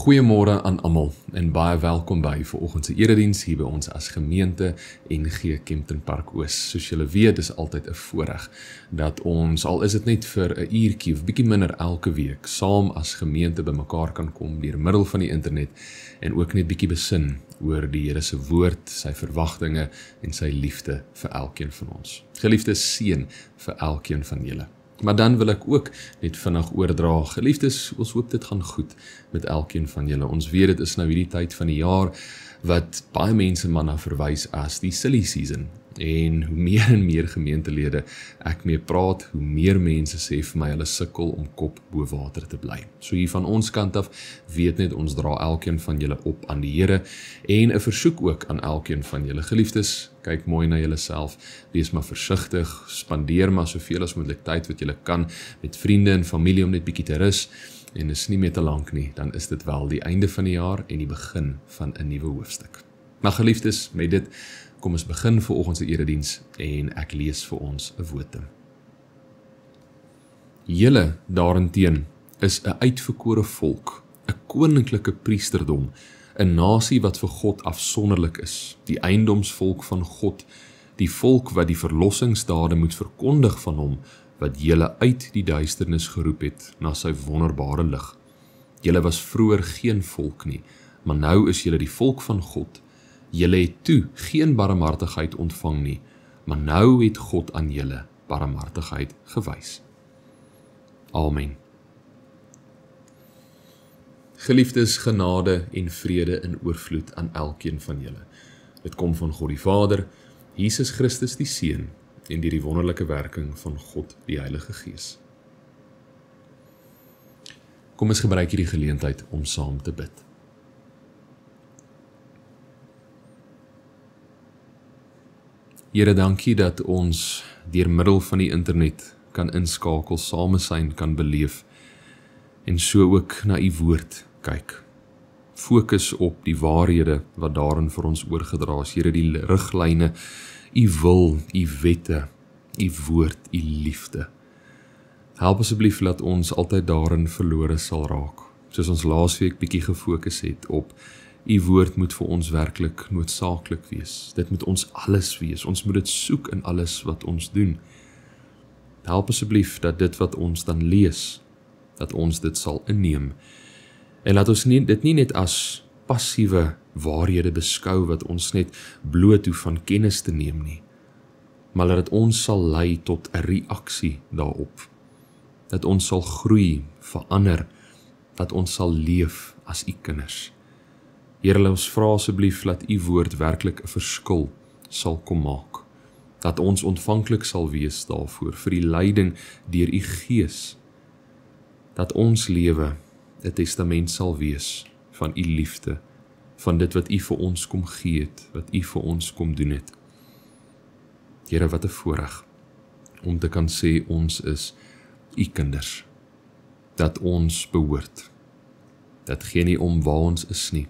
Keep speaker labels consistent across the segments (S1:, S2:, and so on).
S1: Goeiemôre aan almal en baie welkom by vanoggend se erediens hier by ons as gemeente NG Kempton Park Oos. Soos julle weet, is altyd 'n voorreg dat ons, al is dit net vir 'n uurtjie of bietjie minder elke week, saam as gemeente bymekaar kan kom deur middel van die internet en ook net bietjie besin oor die Here se woord, sy verwagtinge en sy liefde vir elkeen van ons. Geliefde seën vir elkeen van julle. Maar dan wil ek ook net vinnig oordra, geliefdes, ons hoop dit gaan goed met elkeen van julle. Ons weet dit is nou hierdie tyd van die jaar wat baie mense maar na verwys as die silly season. En hoe meer en meer gemeentelede ek mee praat, hoe meer mense sê vir my hulle sukkel om kop bo water te bly. So hier van ons kant af, weet net ons dra elkeen van julle op aan die Here en 'n versoek ook aan elkeen van julle geliefdes. Kyk mooi na julleself, wees maar versigtig, spandeer maar soveel as moontlik tyd wat julle kan met vriende en familie om net bietjie te rus. En is nie meer te lank nie, dan is dit wel die einde van die jaar en die begin van 'n nuwe hoofstuk. Maar geliefdes, met dit kom ons begin vanoggend se erediens en ek lees vir ons 'n wotum. Julle daarenteen is 'n uitverkore volk, 'n koninklike priesterdom, 'n nasie wat vir God afsonderlik is, die eiendomsvolk van God, die volk wat die verlossingsdade moet verkondig van hom, wat julle uit die duisternis geroep het na sy wonderbare lig. Julle was vroeër geen volk nie, maar nou is julle die volk van God. Julle het toe geen barmhartigheid ontvang nie, maar nou het God aan julle barmhartigheid gewys. Amen. Geliefdes, genade en vrede in oorvloed aan elkeen van julle. Dit kom van God die Vader, Jesus Christus die Seun en deur die wonderlike werking van God die Heilige Gees. Kom ons gebruik hierdie geleentheid om saam te bid. Here, dankie dat ons deur middel van die internet kan inskakel, samesyn kan beleef en so ook na u woord kyk. Fokus op die waarhede wat daarin vir ons oorgedra is. Here, die riglyne, u wil, u wette, u woord, u liefde. Help asseblief dat ons altyd daarin verlore sal raak. Soos ons laasweek bietjie gefokus het op u woord moet vir ons werklik noodsaaklik wees. Dit moet ons alles wees. Ons moet dit soek in alles wat ons doen. Help asseblief dat dit wat ons dan lees, dat ons dit sal inneem. En laat ons dit nie net as passiewe waarhede beskou wat ons net bloot hoef van kennis te neem nie, maar dat dit ons sal lei tot 'n reaksie daarop. Dat ons sal groei, verander, dat ons sal leef as u kinders. Here, ons vra asseblief dat u woord werklik 'n verskil sal kom maak. Dat ons ontvanklik sal wees daarvoor, vir die leiding deur u Gees. Dat ons lewe 'n testament sal wees van u liefde, van dit wat u vir ons kom gee het, wat u vir ons kom doen het. Here, wat 'n voorreg om te kan sê ons is u kinders, dat ons behoort. Dat gee nie om waar ons is nie,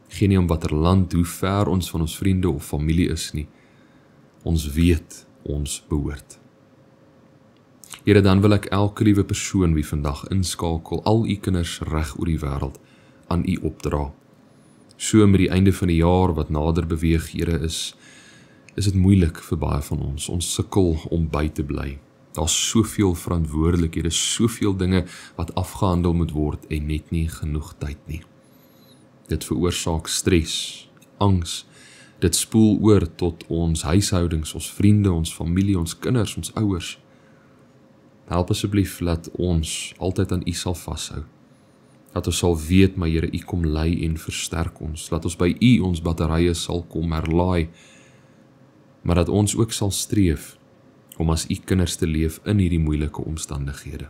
S1: gee nie om watter land, hoe ver ons van ons vriende of familie is nie. Ons weet ons behoort. Here, dan wil ek elke liewe persoon wie vandag inskakel, al u kinders reg oor die wêreld, aan u opdra. So met die einde van die jaar wat nader beweeg, Here, is dit moeilik vir baie van ons. Ons sukkel om by te bly. Daar's soveel verantwoordelikhede, soveel dinge wat afgehandel moet word en net nie genoeg tyd nie. Dit veroorsaak stres, angs. Dit spoel oor tot ons huishoudings, ons vriende, ons familie, ons kinders, ons ouers. Help asseblief dat ons altyd aan u sal vashou. Dat ons sal weet, maar Here, u kom lei en versterk ons. Dat ons by u ons batterye sal kom herlaai. Maar dat ons ook sal streef om as u kinders te leef in hierdie moeilike omstandighede.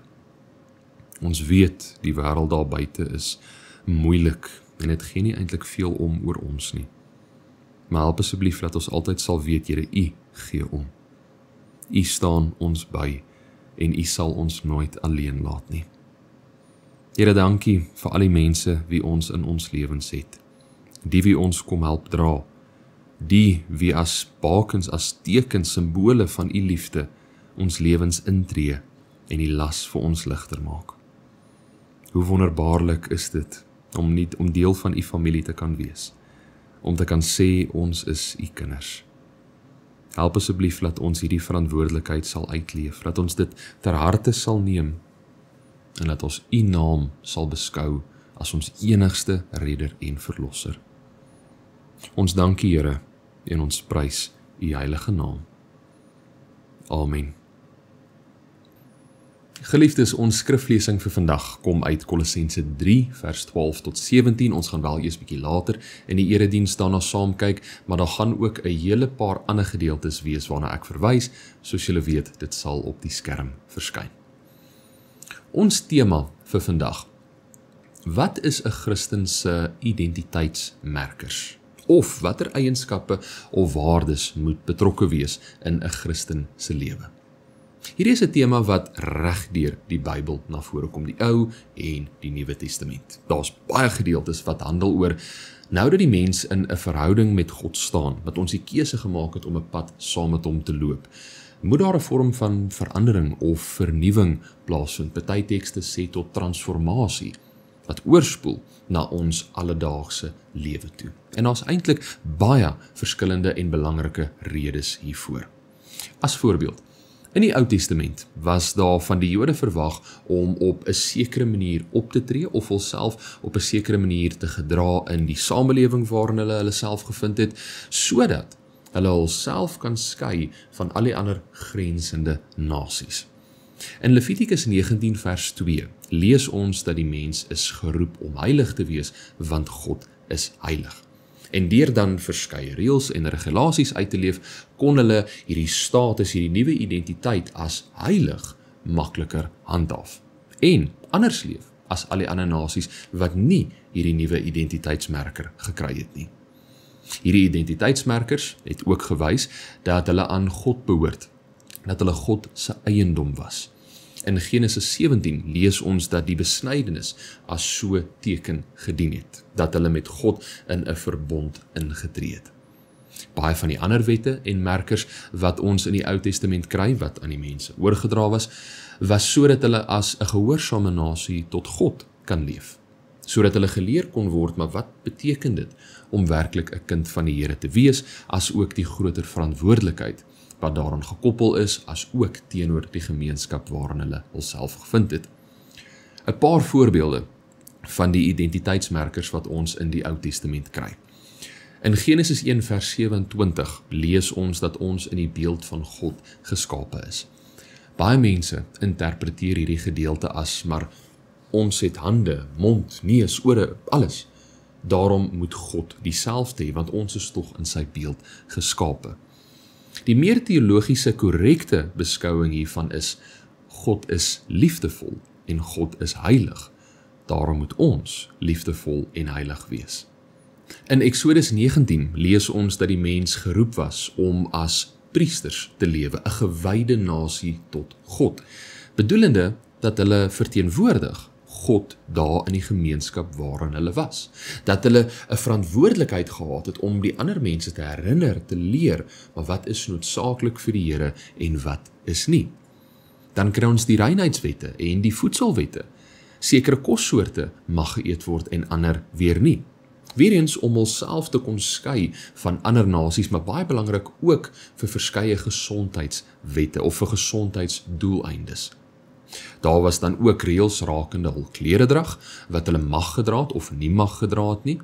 S1: Ons weet die wêreld daar buite is moeilik en dit gee nie eintlik veel om oor ons nie. Maar help asseblief dat ons altyd sal weet, Here, u gee om. U staan ons by en u sal ons nooit alleen laat nie. Here, dankie vir al die mense wie ons in ons lewens het. Die wie ons kom help dra. Die wie as bakens, as tekens, simbole van u liefde ons lewens intree en die las vir ons ligter maak. Hoe wonderbaarlik is dit om deel van u familie te kan wees, om te kan sê, ons is u kinders. Help asseblief dat ons hierdie verantwoordelikheid sal uitleef, dat ons dit ter harte sal neem, en dat ons u naam sal beskou as ons enigste redder en verlosser. Ons dank u, Here, en ons prys u heilige naam. Amen. Geliefdes, ons skriflesing vir vandag kom uit Kolossense 3, vers 12 tot 17. Ons gaan wel eers bietjie later in die erediens daarna saam kyk, maar daar gaan ook 'n hele paar ander gedeeltes wees waarna ek verwys, soos julle weet, dit sal op die skerm verskyn. Ons tema vir vandag: wat is 'n Christen se identiteitsmerkers? Of watter eienskappe of waardes moet betrokke wees in 'n Christen se lewe? Hierdie is 'n tema wat regdeur die Bybel na vore kom, die Ou en die Nuwe Testament. Daar's baie gedeeltes wat handel oor nou dat die mens in 'n verhouding met God staan, wat ons die keuse gemaak het om 'n pad saam met hom te loop, moet daar 'n vorm van verandering of vernuwing plaasvind. Party tekste sê tot transformasie, wat oorspoel na ons alledaagse lewe toe. En daar's eintlik baie verskillende en belangrike redes hiervoor. As voorbeeld, in die Ou Testament was daar van die Jode verwag om op 'n sekere manier op te tree of hulself op 'n sekere manier te gedra in die samelewing waarin hulle self gevind het, sodat hulle hulself kan skei van al die ander grensende nasies. In Levitikus 19 vers 2 lees ons dat die mens is geroep om heilig te wees, want God is heilig. En deur dan verskeie reëls en regulasies uit te leef, kon hulle hierdie status, hierdie nuwe identiteit as heilig makliker handhaaf. En anders leef as al die ander nasies wat nie hierdie nuwe identiteitsmerker gekry het nie. Hierdie identiteitsmerkers het ook gewys dat hulle aan God behoort, dat hulle God se eiendom was. In Genesis 17 lees ons dat die besnydenis as so teken gedien het, dat hulle met God in 'n verbond ingetree het. Baie van die ander wette en merkers wat ons in die Ou Testament kry, wat aan die mense oorgedra was sodat hulle as 'n gehoorsame nasie tot God kan leef, sodat hulle geleer kon word, maar wat beteken dit om werklik 'n kind van die Here te wees, as ook die groter verantwoordelikheid wat daaraan gekoppel is, as ook teenoor die gemeenskap waarin hulle hulself gevind het. 'n Paar voorbeelde van die identiteitsmerkers wat ons in die Ou Testament kry. In Genesis 1 vers 27 lees ons dat ons in die beeld van God geskape is. Baie mense interpreteer hierdie gedeelte as, maar ons het hande, mond, neus, ore, alles. Daarom moet God dieselfde hê, want ons is tog in sy beeld geskape. Die meer teologiese korrekte beskouing hiervan is, God is liefdevol en God is heilig. Daarom moet ons liefdevol en heilig wees. In Eksodus 19 lees ons dat die mens geroep was om as priesters te lewe, 'n gewyde nasie tot God, bedoelende dat hulle verteenwoordig God daar in die gemeenskap waarin hulle was. Dat hulle 'n verantwoordelikheid gehad het om die ander mense te herinner, te leer, maar wat is noodsaaklik vir die Here en wat is nie. Dan kry ons die reinheidswette en die voedselwette. Sekere kossoorte mag geëet word en ander weer nie. Weereens om hulself te kon skei van ander nasies, maar baie belangrik ook vir verskeie gesondheidswette of vir gesondheidsdoeleindes. Daar was dan ook reëls rakende hul kleredrag, wat hulle mag gedra het of nie mag gedra het nie.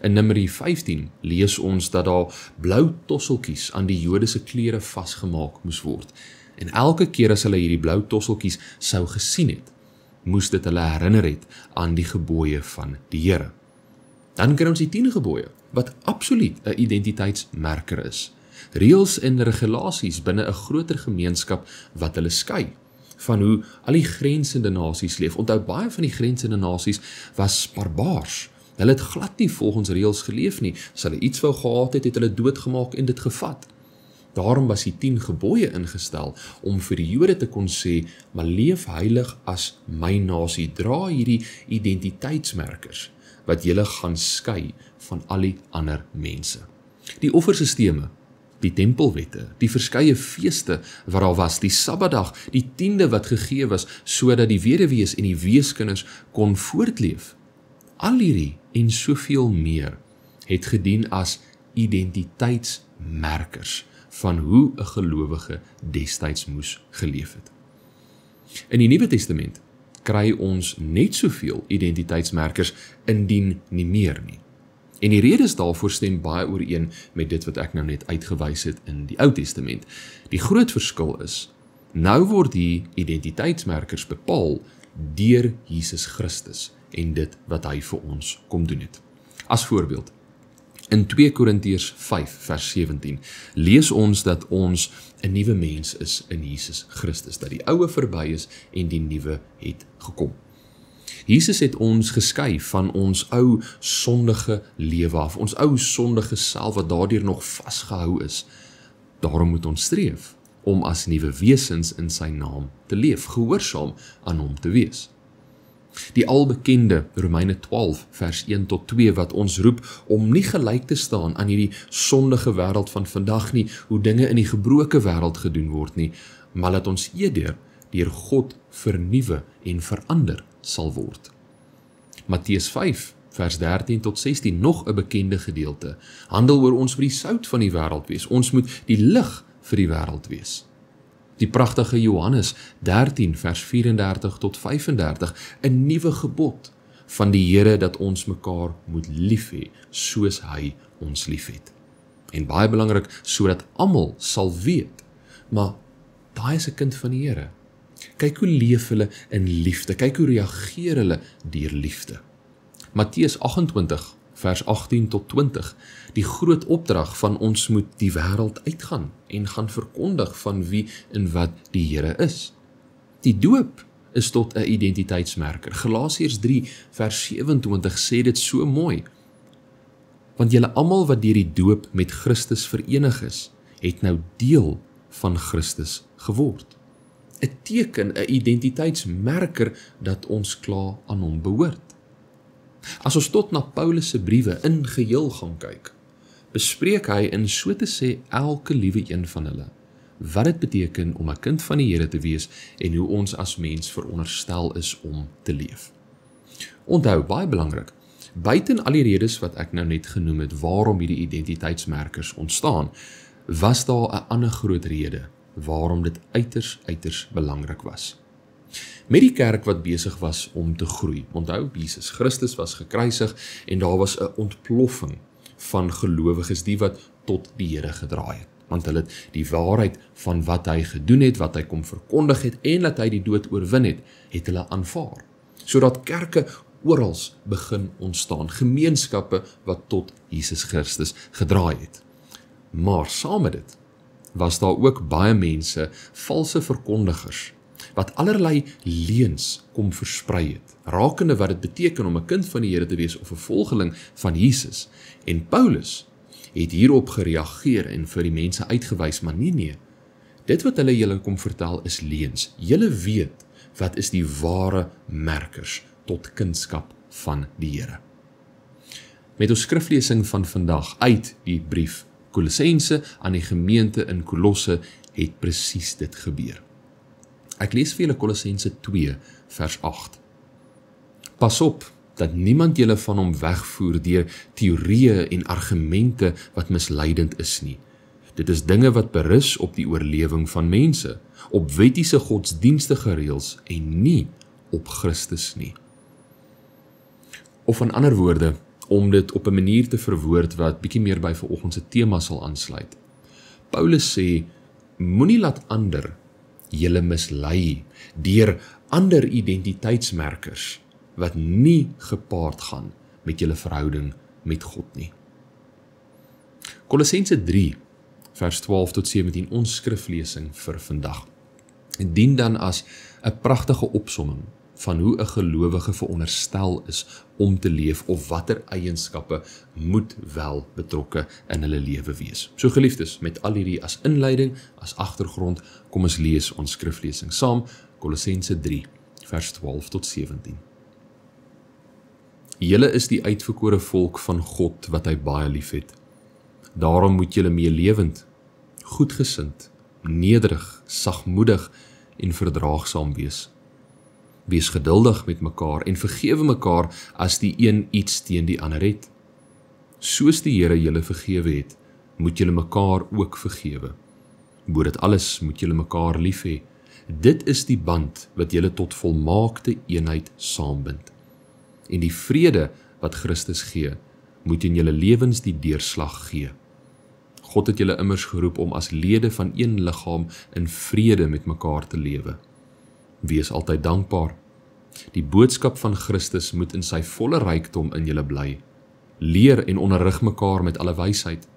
S1: In Numeri 15 lees ons dat daar blou tosseltjies aan die Jode se klere vasgemaak moes word. En elke keer as hulle hierdie blou tosseltjies sou gesien het, moes dit hulle herinner het aan die gebooie van die Here. Dan kry ons die 10 gebooie, wat absoluut 'n identiteitsmerker is. Reëls en regulasies binne 'n groter gemeenskap wat hulle skei van hoe al die grensende nasies leef. Onthou, baie van die grensende nasies was barbaars. Hulle het glad nie volgens reëls geleef nie. As hulle iets wou gehad het, het hulle doodgemaak en dit gevat. Daarom was die 10 gebooie ingestel om vir die Jode te kon sê, maar leef heilig as my nasie, dra hierdie identiteitsmerkers wat julle gaan skei van al die ander mense. Die offersisteme, die tempelwette, die verskeie feeste wat daar was, die Sabbatdag, die 10de wat gegee was, sodat die weduwees en die weeskinders kon voortleef. Al hierdie en soveel meer het gedien as identiteitsmerkers van hoe 'n gelowige destyds moes geleef het. In die Nuwe Testament kry ons net soveel identiteitsmerkers indien nie meer nie. En die redes daarvoor stem baie ooreen met dit wat ek nou net uitgewys het in die Ou Testament. Die groot verskil is, nou word die identiteitsmerkers bepaal deur Jesus Christus en dit wat hy vir ons kom doen het. As voorbeeld, in 2 Korintiërs 5 vers 17 lees ons dat ons 'n nuwe mens is in Jesus Christus, dat die oue verby is en die nuwe het gekom. Jesus het ons geskei van ons ou sondige lewe af, ons ou sondige self wat daardeur nog vasgehou is. Daarom moet ons streef om as nuwe wesens in sy naam te leef, gehoorsaam aan hom te wees. Die albekende Romeine 12 vers 1 tot 2 wat ons roep om nie gelyk te staan aan hierdie sondige wêreld van vandag nie, hoe dinge in die gebroke wêreld gedoen word nie, maar dat ons eerder deur God vernuwe en verander sal word. Matteus 5 vers 13 tot 16, nog 'n bekende gedeelte, handel oor ons moet die sout van die wêreld wees, ons moet die lig vir die wêreld wees. Die pragtige Johannes 13 vers 34 tot 35, 'n nuwe gebod van die Here dat ons mekaar moet lief hê, soos hy ons liefhet. En baie belangrik, sodat almal sal weet, maar daai is 'n kind van die Here. Kyk hoe leef hulle in liefde, kyk hoe reageer hulle deur liefde. Matteus 28 vers 18 tot 20, die groot opdrag van ons moet die wêreld uitgaan en gaan verkondig van wie en wat die Here is. Die doop is tot 'n identiteitsmerker. Galasiërs 3 vers 27 sê dit so mooi. Want julle almal wat deur die doop met Christus verenig is, het nou deel van Christus geword. 'n teken, 'n identiteitsmerker dat ons klaar aan hom behoort. As ons tot na Paulus se briewe in geheel gaan kyk, bespreek hy in so te sê elke liewe een van hulle, wat dit beteken om 'n kind van die Here te wees en hoe ons as mens veronderstel is om te leef. Onthou, baie belangrik, buiten al die redes wat ek nou net genoem het waarom hierdie identiteitsmerkers ontstaan, was daar 'n ander groot rede waarom dit uiters belangrik was. Met die kerk wat besig was om te groei, onthou, Jesus Christus was gekruisig en daar was 'n ontploffing van gelowiges, die wat tot die Here gedraai het, want hulle het die waarheid van wat hy gedoen het, wat hy kom verkondig het en dat hy die dood oorwin het hulle aanvaar, sodat kerke oral begin ontstaan, gemeenskappe wat tot Jesus Christus gedraai het. Maar saam met dit was daar ook baie mense, valse verkondigers, wat allerlei leuns kom versprei het, rakende wat dit beteken om 'n kind van die Here te wees of 'n volgeling van Jesus. En Paulus het hierop gereageer en vir die mense uitgewys, maar nee, dit wat hulle julle kom vertel is leuns. Julle weet wat is die ware merkers tot kindskap van die Here. Met ons skriflesing van vandag uit die brief Kolossense aan die gemeente in Kolosse het presies dit gebeur. Ek lees vir julle Kolossense 2 vers 8. Pas op dat niemand julle van hom wegvoer deur teorieë en argumente wat misleidend is nie. Dit is dinge wat berus op die oorlewing van mense, op wettiese godsdienstige reëls en nie op Christus nie. Of in ander woorde, om dit op 'n manier te verwoord wat bietjie meer by vanoggend se tema sal aansluit. Paulus sê, moenie laat ander julle mislei deur ander identiteitsmerkers wat nie gepaard gaan met julle verhouding met God nie. Kolossense 3 vers 12 tot 17, ons skriflesing vir vandag, dien dan as 'n pragtige opsomming van hoe 'n gelowige veronderstel is om te leef of watter eienskappe moet wel betrokke in hulle lewe wees. So geliefdes, met al hierdie as inleiding, as agtergrond, kom ons lees ons skriflesing saam, Kolossense 3, vers 12 tot 17. Julle is die uitverkore volk van God wat hy baie liefhet. Daarom moet julle meelewend, goedgesind, nederig, sagmoedig en verdraagsaam wees. Wees geduldig met mekaar en vergewe mekaar as die een iets teen die ander het. Soos die Here julle vergewe het, moet julle mekaar ook vergewe. Bo dit alles moet julle mekaar lief hê. Dit is die band wat julle tot volmaakte eenheid saambind. En die vrede wat Christus gee, moet in julle lewens die deurslag gee. God het julle immers geroep om as lede van een liggaam in vrede met mekaar te lewe. Wees altyd dankbaar. Die boodskap van Christus moet in sy volle rykdom in julle bly. Leer en onderrig mekaar met alle wysheid.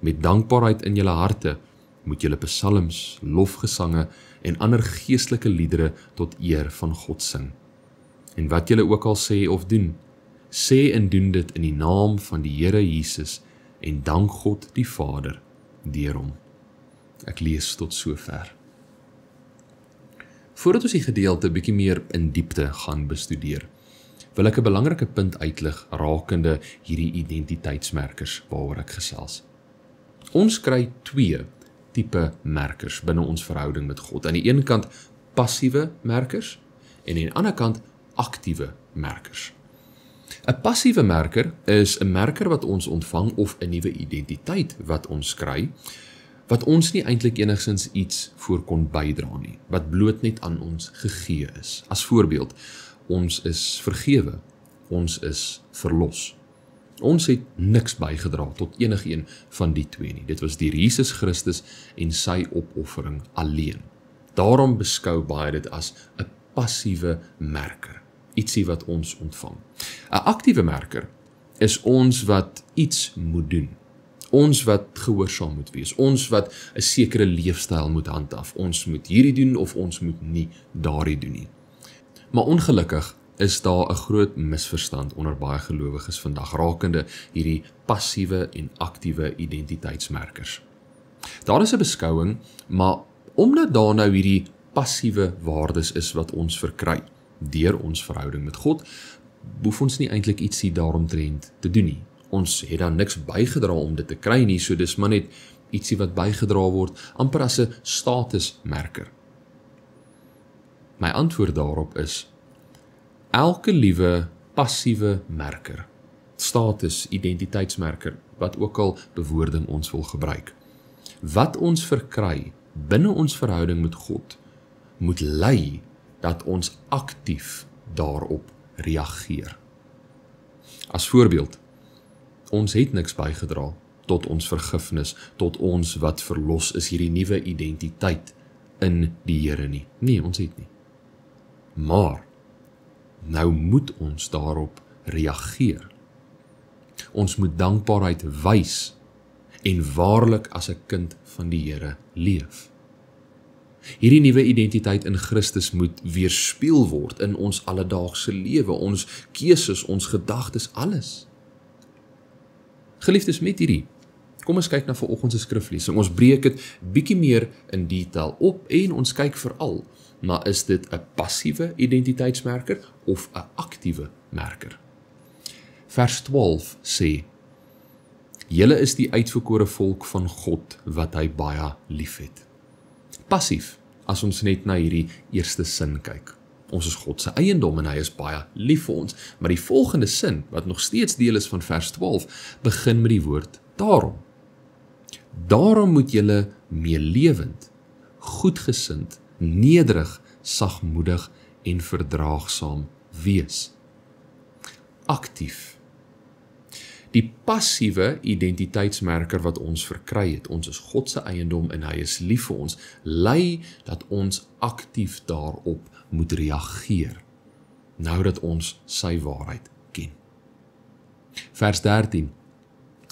S1: Met dankbaarheid in julle harte moet julle psalms, lofgesange en ander geestelike liedere tot eer van God sing. En wat julle ook al sê of doen, sê en doen dit in die naam van die Here Jesus en dank God die Vader deur hom. Ek lees tot sover. Voordat ons die gedeelte bietjie meer in diepte gaan bestudeer, wil ek 'n belangrike punt uitlig rakende hierdie identiteitsmerkers waaroor ek gesels. Ons kry twee tipe merkers binne ons verhouding met God. Aan die een kant passiewe merkers en aan die ander kant aktiewe merkers. 'n Passiewe merker is 'n merker wat ons ontvang of 'n nuwe identiteit wat ons kry, wat ons nie eintlik enigsins iets voor kon bydra nie, wat bloot net aan ons gegee is. As voorbeeld, ons is vergewe, ons is verlos. Ons het niks bygedra tot enigeen van die twee nie. Dit was deur Jesus Christus en sy opoffering alleen. Daarom beskou baie dit as 'n passiewe merker, ietsie wat ons ontvang. 'n Aktiewe merker is ons wat iets moet doen. Ons wat gehoorsaam moet wees, ons wat 'n sekere leefstyl moet handhaaf. Ons moet hierdie doen of ons moet nie daardie doen nie. Maar ongelukkig is daar 'n groot misverstand onder baie gelowiges vandag rakende hierdie passiewe en aktiewe identiteitsmerkers. Daar is 'n beskouing, maar omdat daar nou hierdie passiewe waardes is wat ons verkry deur ons verhouding met God, hoef ons nie eintlik ietsie daaromtrent te doen nie. Ons het dan niks bygedra om dit te kry nie, so dis maar net ietsie wat bygedra word, amper as 'n statusmerker. My antwoord daarop is, elke liewe passiewe merker, status, identiteitsmerker, wat ook al bewoording ons wil gebruik, wat ons verkry binne ons verhouding met God, moet lei dat ons aktief daarop reageer. As voorbeeld, ons het niks bygedra tot ons vergifnis, tot ons wat verlos is, hierdie nuwe identiteit in die Here nie. Nee, ons het nie. Maar nou moet ons daarop reageer. Ons moet dankbaarheid wys en waarlik as 'n kind van die Here leef. Hierdie nuwe identiteit in Christus moet weerspieël word in ons alledaagse lewe, ons keuses, ons gedagtes, alles. Geliefdes, met hierdie, kom ons kyk na vanoggend se skriflesing. Ons breek dit bietjie meer in detail op en ons kyk veral, maar is dit 'n passiewe identiteitsmerker of 'n aktiewe merker? Vers 12 sê, julle is die uitverkore volk van God wat hy baie liefhet. Passief, as ons net na hierdie eerste sin kyk. Ons is God se eiendom en hy is baie lief vir ons. Maar die volgende sin, wat nog steeds deel is van vers 12, begin met die woord daarom. Daarom moet julle meelewend, goedgesind, nederig, sagmoedig en verdraagsaam wees. Aktief. Die passiewe identiteitsmerker wat ons verkry het, ons is God se eiendom en hy is lief vir ons, lei dat ons aktief daarop moet reageer, nou dat ons sy waarheid ken. Vers 13,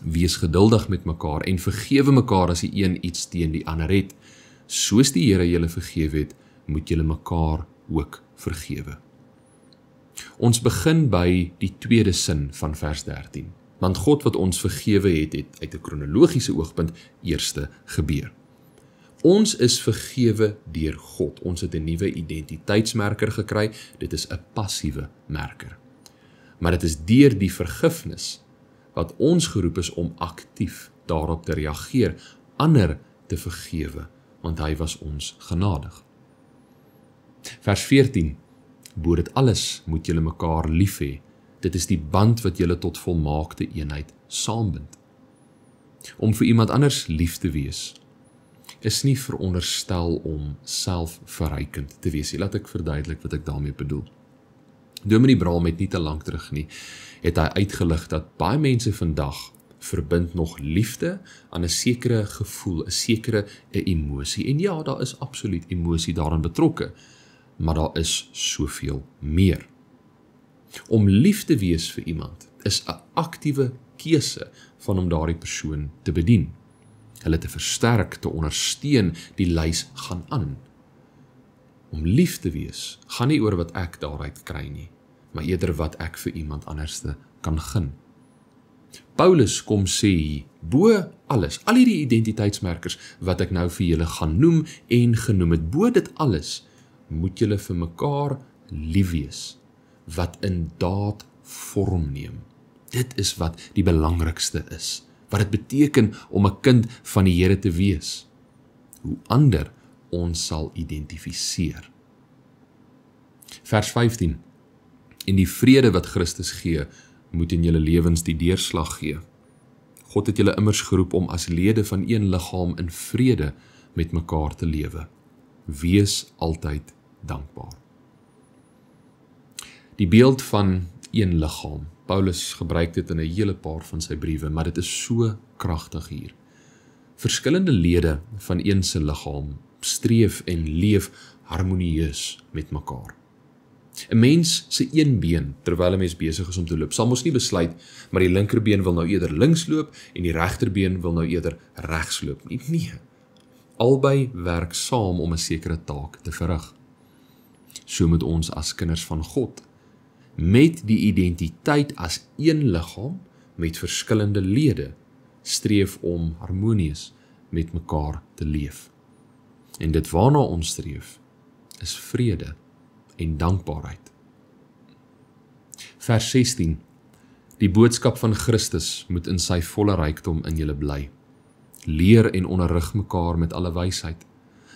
S1: wees geduldig met mekaar en vergewe mekaar as die een iets teen die ander het, soos die Here julle vergewe het, moet julle mekaar ook vergewe. Ons begin by die tweede sin van vers 13, want God wat ons vergewe het uit 'n kronologiese oogpunt eerste gebeur. Ons is vergewe deur God. Ons het 'n nuwe identiteitsmerker gekry. Dit is 'n passiewe merker. Maar dit is deur die vergifnis wat ons geroep is om aktief daarop te reageer, ander te vergewe, want hy was ons genadig. Vers 14. Bo dit alles moet julle mekaar lief hê. Dit is die band wat julle tot volmaakte eenheid saambind. Om vir iemand anders lief te wees, is nie veronderstel om selfverrykend te wees. Laat ek verduidelik wat ek daarmee bedoel. Dominee Braam het nie te lank terug nie, het hy uitgelig dat baie mense vandag verbind nog liefde aan 'n sekere gevoel, 'n sekere emosie. En ja, daar is absoluut emosie daarin betrokke, maar daar is soveel meer. Om lief te wees vir iemand is 'n aktiewe keuse van om daardie persoon te bedien. Hulle te versterk, te ondersteun, die lys gaan aan. Om lief te wees gaan nie oor wat ek daaruit kry nie, maar eerder wat ek vir iemand anderste kan gun. Paulus kom sê, bo alles, al hierdie identiteitsmerkers wat ek nou vir julle gaan noem en genoem het, bo dit alles, moet julle vir mekaar lief wees, wat in daad vorm neem. Dit is wat die belangrikste is, wat dit beteken om 'n kind van die Here te wees, hoe ander ons sal identifiseer. Vers 15, en die vrede wat Christus gee, moet in julle lewens die deurslag gee. God het julle immers geroep om as lede van een liggaam in vrede met mekaar te lewe. Wees altyd dankbaar. Die beeld van een liggaam, Paulus gebruik dit in 'n hele paar van sy briewe, maar dit is so kragtig hier. Verskillende lede van een se liggaam streef en leef harmonieus met mekaar. 'n Mens se een been, terwyl 'n mens besig is om te loop, sal mos nie besluit, maar die linkerbeen wil nou eerder links loop en die regterbeen wil nou eerder regs loop nie. Nee, albei werk saam om 'n sekere taak te verrig. So moet ons as kinders van God, met die identiteit as een liggaam met verskillende lede, streef om harmonieus met mekaar te leef. En dit waarna ons streef, is vrede en dankbaarheid. Vers 16, die boodskap van Christus moet in sy volle rykdom in julle bly. Leer en onderrig mekaar met alle wysheid.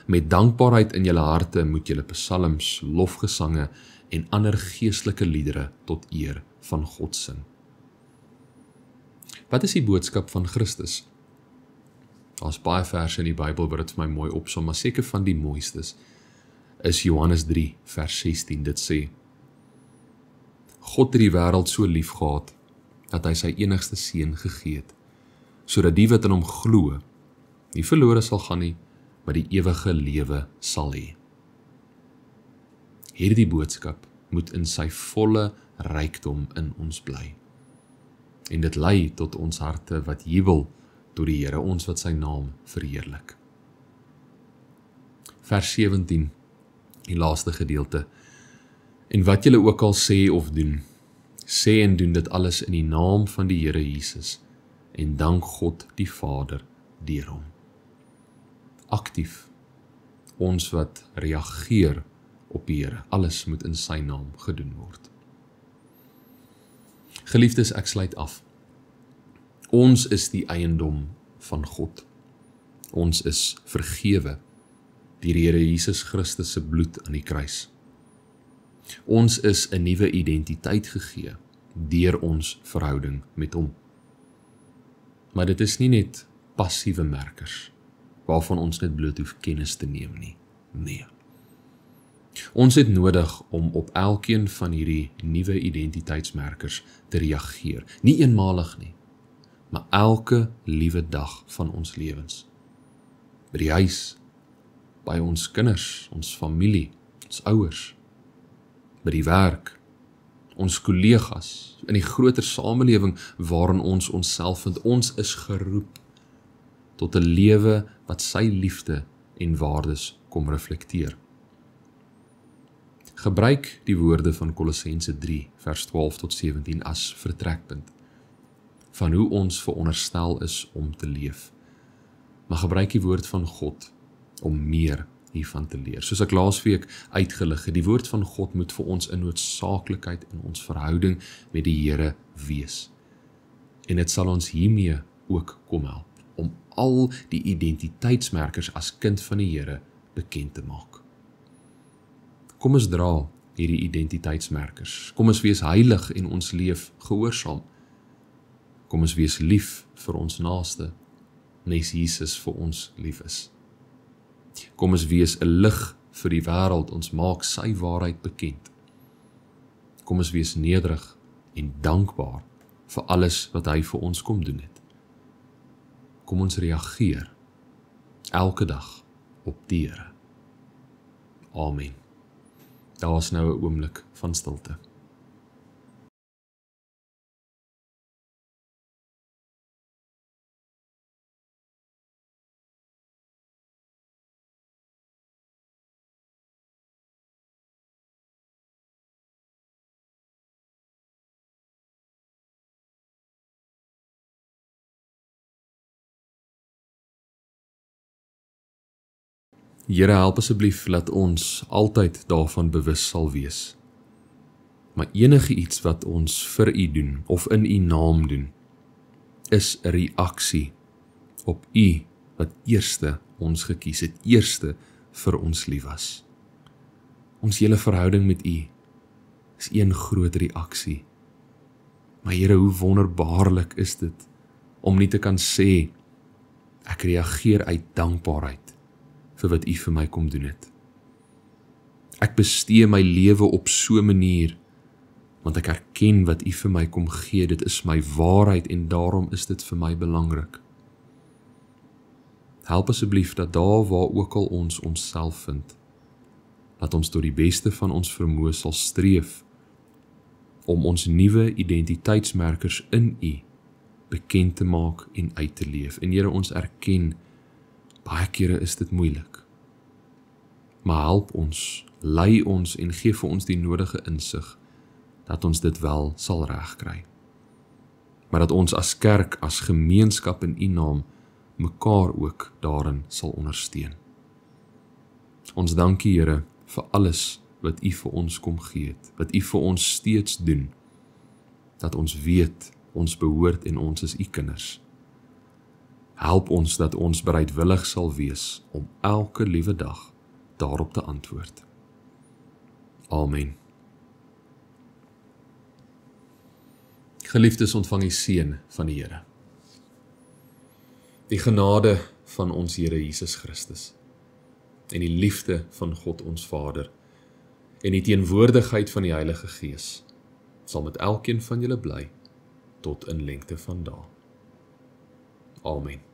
S1: Met dankbaarheid in julle harte moet julle psalms, lofgesange en ander geestelike liedere tot eer van God sing. Wat is die boodskap van Christus? Daar's baie verse in die Bybel wat dit vir my mooi opsom, maar seker van die mooistes is Johannes 3 vers 16, dit sê: God het die wêreld so lief gehad, dat hy sy enigste seun gegee het, sodat die wat in hom glo, nie verlore sal gaan nie, maar die ewige lewe sal hê. Hierdie boodskap moet in sy volle rykdom in ons bly. En dit lei tot ons harte wat jubel tot die Here, ons wat sy naam verheerlik. Vers 17, die laaste gedeelte. En wat julle ook al sê of doen, sê en doen dit alles in die naam van die Here Jesus, en dank God die Vader deur hom. Aktief, ons wat reageer op die Here, alles moet in sy naam gedoen word. Geliefdes, ek sluit af. Ons is die eiendom van God. Ons is vergewe deur die Here Jesus Christus se bloed aan die kruis. Ons is 'n nuwe identiteit gegee deur ons verhouding met hom. Maar dit is nie net passiewe merkers waarvan ons net bloot hoef kennis te neem nie. Nee. Ons het nodig om op elkeen van hierdie nuwe identiteitsmerkers te reageer. Nie eenmalig nie, maar elke liewe dag van ons lewens. By die huis, by ons kinders, ons familie, ons ouers, by die werk, ons kollegas, in die groter samelewing waarin ons onsself vind. Ons is geroep tot 'n lewe wat sy liefde en waardes kom reflekteer. Gebruik die woorde van Kolossense 3 vers 12 tot 17 as vertrekpunt van hoe ons veronderstel is om te leef. Maar gebruik die woord van God om meer hiervan te leer. Soos ek laasweek uitgelig het, die woord van God moet vir ons 'n noodsaaklikheid in ons verhouding met die Here wees. En dit sal ons hiermee ook kom help om al die identiteitsmerkers as kind van die Here bekend te maak. Kom ons dra hierdie identiteitsmerkers. Kom ons wees heilig en ons leef gehoorsaam. Kom ons wees lief vir ons naaste, nes Jesus vir ons lief is. Kom ons wees 'n lig vir die wêreld, ons maak sy waarheid bekend. Kom ons wees nederig en dankbaar vir alles wat hy vir ons kom doen het. Kom ons reageer elke dag op die Here. Amen. Daar is nou 'n oomblik van stilte. Here, help asseblief dat ons altyd daarvan bewus sal wees. Maar enige iets wat ons vir U doen of in U naam doen, is 'n reaksie op U wat eerste ons gekies het, eerste vir ons lief was. Ons hele verhouding met U is een groot reaksie. Maar Here, hoe wonderbaarlik is dit om nie te kan sê, ek reageer uit dankbaarheid vir wat U vir my kom doen het. Ek bestee my lewe op so 'n manier, want ek erken wat U vir my kom gee, dit is my waarheid en daarom is dit vir my belangrik. Help asseblief dat daar waar ook al ons onsself vind, dat ons tot die beste van ons vermoë sal streef, om ons nuwe identiteitsmerkers in U bekend te maak en uit te leef. En Here, ons erken, baie kere is dit moeilik. Maar help ons, lei ons en gee vir ons die nodige insig, dat ons dit wel sal regkry. Maar dat ons as kerk, as gemeenskap in U naam, mekaar ook daarin sal ondersteun. Ons dank U, Here, vir alles wat U vir ons kom gee het, wat U vir ons steeds doen, dat ons weet, ons behoort en ons is U kinders. Help ons dat ons bereidwillig sal wees om elke liewe dag daarop te antwoord. Amen. Geliefdes, ontvang die seën van die Here. Die genade van ons Here Jesus Christus en die liefde van God ons Vader en die teenwoordigheid van die Heilige Gees sal met elkeen van julle bly tot in lengte van dae. Amen.